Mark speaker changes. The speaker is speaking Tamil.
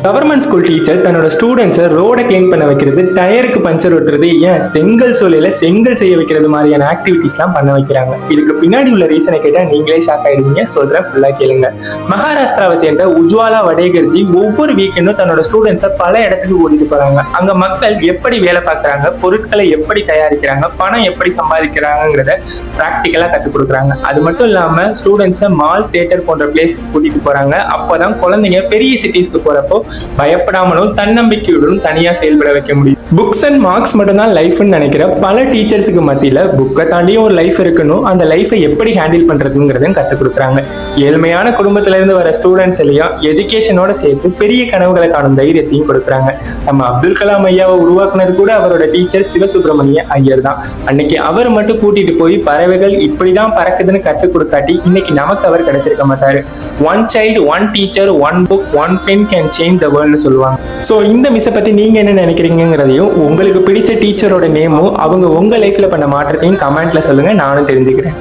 Speaker 1: கவர்மெண்ட் ஸ்கூல் டீச்சர் தன்னோட ஸ்டூடெண்ட்ஸை ரோடை கிளீன் பண்ண வைக்கிறது, டயருக்கு பஞ்சர் ஒட்டுறது, ஏன் செங்கல் சூளையில செங்கல் செய்ய வைக்கிறது மாதிரியான ஆக்டிவிட்டிஸ்லாம் பண்ண வைக்கிறாங்க. இதுக்கு பின்னாடி உள்ள ரீசனை கேட்டால் நீங்களே ஷாக் ஆயிடுவீங்க. சொல்றேன், ஃபுல்லா கேளுங்க. மகாராஷ்டிராவை சேர்ந்த உஜ்வாலா வடேகர்ஜி ஒவ்வொரு வீக்கெண்டும் தன்னோட ஸ்டூடெண்ட்ஸை பல இடத்துக்கு கூட்டிட்டு போறாங்க. அங்க மக்கள் எப்படி வேலை பார்க்கறாங்க, பொருட்களை எப்படி தயாரிக்கிறாங்க, பணம் எப்படி சம்பாதிக்கிறாங்கிறத பிராக்டிக்கலா கற்றுக் கொடுக்குறாங்க. அது மட்டும் இல்லாம ஸ்டூடெண்ட்ஸை மால், தியேட்டர் போன்ற பிளேஸ்க்கு கூட்டிட்டு போறாங்க. அப்போதான் குழந்தைங்க பெரிய சிட்டிஸ்க்கு போறப்போ பயப்படாமலும் தன்னம்பிக்கையுடன் தனியா செயல்பட வைக்க முடியும். புக்ஸ் அண்ட் மார்க்ஸ் மட்டும்தான் லைஃப்னு நினைக்கிற பல டீச்சர்ஸுக்கு மத்தியில புக்கை தாண்டியும் ஒரு லைஃப் இருக்கணும், அந்த லைஃபை எப்படி ஹேண்டில் பண்றதுங்கிறதையும் கற்றுக் கொடுக்குறாங்க. ஏழ்மையான குடும்பத்துல இருந்து வர ஸ்டூடெண்ட்ஸ் எல்லாம் எஜுகேஷனோட சேர்த்து பெரிய கனவுகளை காணும் தைரியத்தையும் கொடுக்குறாங்க. நம்ம அப்துல் கலாம் ஐயாவை உருவாக்குனது கூட அவரோட டீச்சர் சிவசுப்பிரமணிய ஐயர் தான். அன்னைக்கு அவர் மட்டும் கூட்டிட்டு போய் பறவைகள் இப்படிதான் பறக்குதுன்னு கற்றுக் கொடுக்காட்டி இன்னைக்கு நமக்கு அவர் கிடைச்சிருக்க மாட்டாரு. One child, one teacher, one book, one pen can change the வேர்ல்ட்னு சொல்லுவாங்க. ஸோ இந்த மிஸ்ஸை பத்தி நீங்க என்ன நினைக்கிறீங்கிறதையும், உங்களுக்கு பிடிச்ச டீச்சரோட நேமும் அவங்க உங்க லைஃப்ல பண்ண மாற்றத்தையும் கமெண்ட்ல சொல்லுங்க, நானும் தெரிஞ்சுக்கிறேன்.